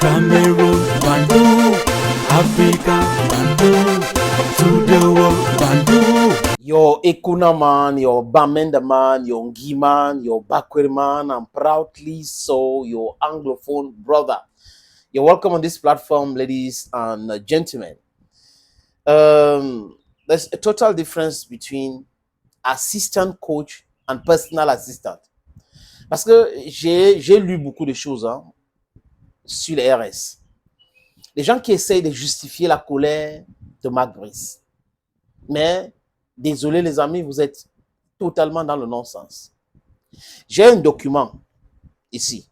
Cameroon, Bandung, Africa, Bandung, to the world, Bandung. Your Ekuna man, your Bamenda man, your Ngi man, your Bakweri man, and proudly so your Anglophone brother. You're welcome on this platform, ladies and gentlemen. There's a total difference between assistant coach and personal assistant. Parce que j'ai lu beaucoup de choses sur les RS. Les gens qui essayent de justifier la colère de Mark Brice. Mais, désolé les amis, vous êtes totalement dans le non-sens. J'ai un document ici.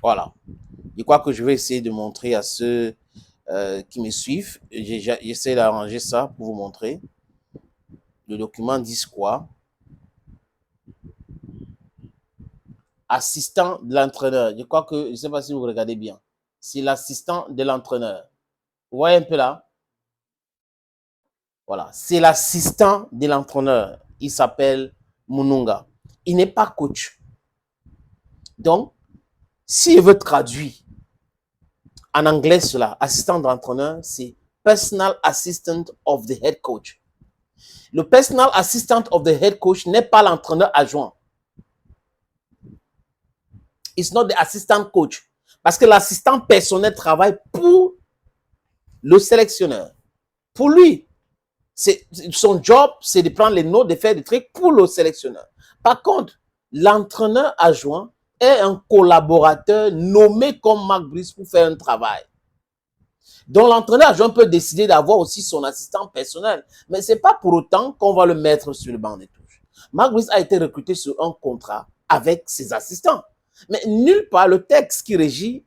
Voilà. Je crois que je vais essayer de montrer à ceux qui me suivent. J'essaie d'arranger ça pour vous montrer. Le document dit quoi? Assistant de l'entraîneur. Je crois que, je ne sais pas si vous regardez bien. C'est l'assistant de l'entraîneur. Vous voyez un peu là? Voilà. C'est l'assistant de l'entraîneur. Il s'appelle Mununga. Il n'est pas coach. Donc, si je veux traduire en anglais cela, assistant d'entraîneur, c'est personal assistant of the head coach. Le personal assistant of the head coach n'est pas l'entraîneur adjoint. It's not the assistant coach. Parce que l'assistant personnel travaille pour le sélectionneur. Pour lui. Son job, c'est de prendre les notes, de faire des trucs pour le sélectionneur. Par contre, l'entraîneur adjoint est un collaborateur nommé comme Mark Brice pour faire un travail. Donc, l'entraîneur adjoint peut décider d'avoir aussi son assistant personnel. Mais ce n'est pas pour autant qu'on va le mettre sur le banc des touches. Mark Brice a été recruté sur un contrat avec ses assistants. Mais nulle part, le texte qui régit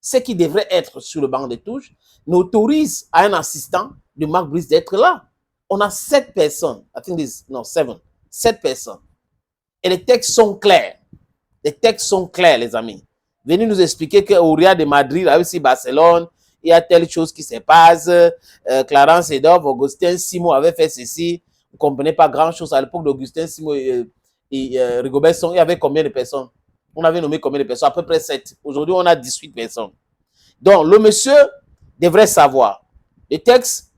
ce qui devrait être sur le banc des touches n'autorise à un assistant de Mark Brice d'être là. On a 7 personnes. I think this, no, 7. 7 personnes. Et les textes sont clairs. Les textes sont clairs, les amis. Venez nous expliquer qu'au Real de Madrid, aussi Barcelone, il y a telle chose qui se passe. Clarence Edorf, Augustin Simon avait fait ceci. Vous ne comprenez pas grand-chose. À l'époque d'Augustin Simon et Rigobert Song, il y avait combien de personnes? On avait nommé combien de personnes? À peu près 7. Aujourd'hui, on a 18 personnes. Donc, le monsieur devrait savoir. Le texte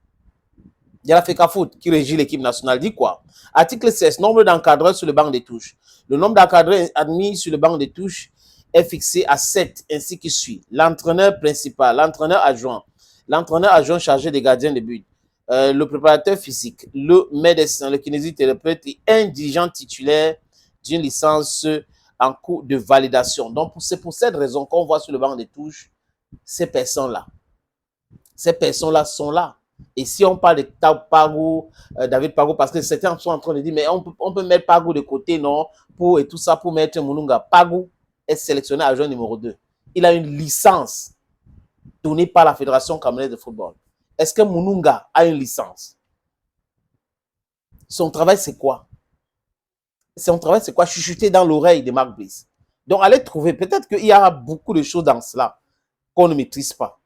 de la FECAFOOT qui régit l'équipe nationale dit quoi? Article 16, nombre d'encadreurs sur le banc des touches. Le nombre d'encadreurs admis sur le banc des touches est fixé à 7, ainsi que suit. L'entraîneur principal, l'entraîneur adjoint chargé des gardiens de but, le préparateur physique, le médecin, le kinésithérapeute et un dirigeant titulaire d'une licence en cours de validation. Donc, c'est pour cette raison qu'on voit sur le banc des touches ces personnes-là. Ces personnes-là sont là. Et si on parle de Pago, David Pago, parce que certains sont en train de dire, mais on peut mettre Pago de côté, non, et tout ça pour mettre Mununga. Pago est sélectionné adjoint numéro 2. Il a une licence donnée par la Fédération camerounaise de football. Est-ce que Mununga a une licence? Son travail, c'est quoi? Son travail, c'est quoi? Chuchoter dans l'oreille de Mark Brice. Donc, allez trouver. Peut-être qu'il y a beaucoup de choses dans cela qu'on ne maîtrise pas.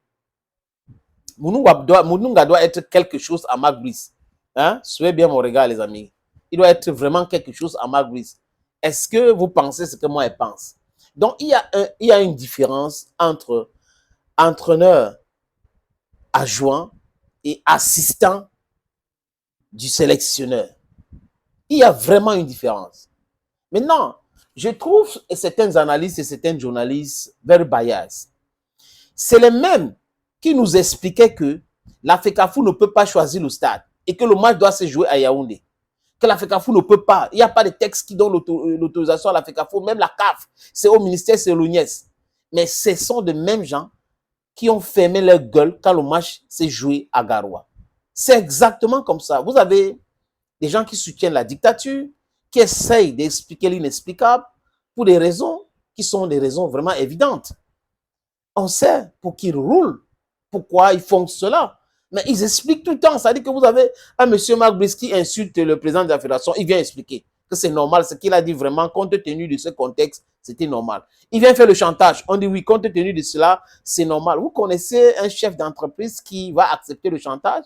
Mununga doit être quelque chose à Mark Brice. Hein? Suivez bien mon regard, les amis. Il doit être vraiment quelque chose à Mark Brice. Est-ce que vous pensez ce que moi, je pense? Donc, il y a une différence entre entraîneur adjoint et assistant du sélectionneur. Il y a vraiment une différence. Maintenant, je trouve certaines analystes et certains journalistes very biased. C'est les mêmes qui nous expliquaient que la FECAFOOT ne peut pas choisir le stade et que le match doit se jouer à Yaoundé. Que la FECAFOOT ne peut pas. Il n'y a pas de texte qui donne l'autorisation à la FECAFOOT, même la CAF. C'est au ministère, c'est l'ONIES. Mais ce sont de mêmes gens qui ont fermé leur gueule quand le match s'est joué à Garoua. C'est exactement comme ça. Vous avez des gens qui soutiennent la dictature, qui essayent d'expliquer l'inexplicable pour des raisons qui sont des raisons vraiment évidentes. On sait pour qu'ils roulent, pourquoi ils font cela. Mais ils expliquent tout le temps. C'est-à-dire que vous avez un monsieur Mark Brice qui insulte le président de la fédération. Il vient expliquer que c'est normal. Ce qu'il a dit vraiment, compte tenu de ce contexte, c'était normal. Il vient faire le chantage. On dit oui, compte tenu de cela, c'est normal. Vous connaissez un chef d'entreprise qui va accepter le chantage?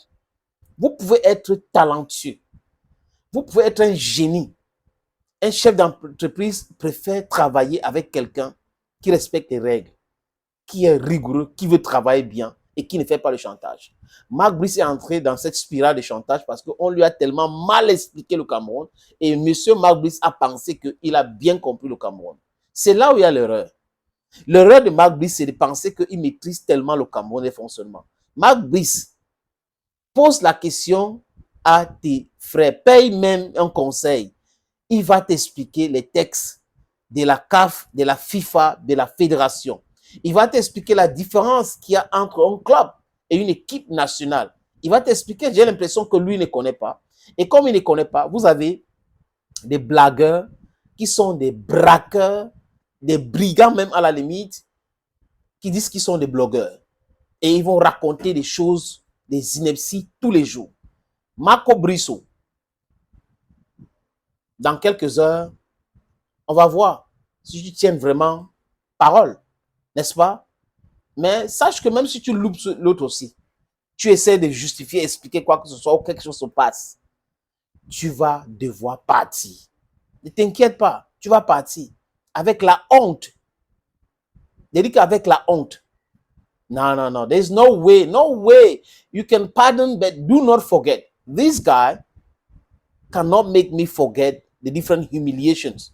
Vous pouvez être talentueux. Vous pouvez être un génie. Un chef d'entreprise préfère travailler avec quelqu'un qui respecte les règles, qui est rigoureux, qui veut travailler bien et qui ne fait pas le chantage. Mark Brice est entré dans cette spirale de chantage parce qu'on lui a tellement mal expliqué le Cameroun et monsieur Mark Brice a pensé qu'il a bien compris le Cameroun. C'est là où il y a l'erreur. L'erreur de Mark Brice, c'est de penser qu'il maîtrise tellement le Cameroun et fonctionnement. Mark Brice, pose la question à tes frères, paye même un conseil. Il va t'expliquer les textes de la CAF, de la FIFA, de la fédération. Il va t'expliquer la différence qu'il y a entre un club et une équipe nationale. Il va t'expliquer, j'ai l'impression que lui ne connaît pas. Et comme il ne connaît pas, vous avez des blagueurs qui sont des braqueurs, des brigands même à la limite, qui disent qu'ils sont des blogueurs. Et ils vont raconter des choses, des inepties tous les jours. Marco Brisso, dans quelques heures, on va voir si tu tiens vraiment parole, n'est-ce pas? Mais sache que même si tu loupes l'autre aussi, tu essaies de justifier, expliquer quoi que ce soit ou quelque chose se passe, tu vas devoir partir. Ne t'inquiète pas, tu vas partir avec la honte. Je dis qu'avec la honte. No, no, no. There's no way you can pardon, but do not forget. This guy cannot make me forget the different humiliations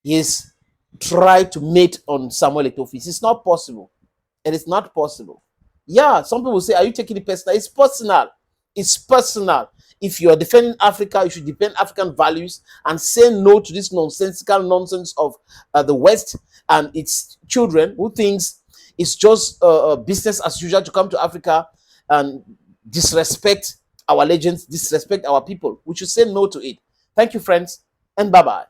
he has tried to mate on Samuel Eto'o. It's not possible. It is not possible. Yeah, some people say, are you taking it personal? It's personal. It's personal. If you are defending Africa, you should defend African values and say no to this nonsensical nonsense of the West and its children who thinks it's just business as usual to come to Africa and disrespect our legends, disrespect our people. We should say no to it. Thank you, friends, and bye-bye.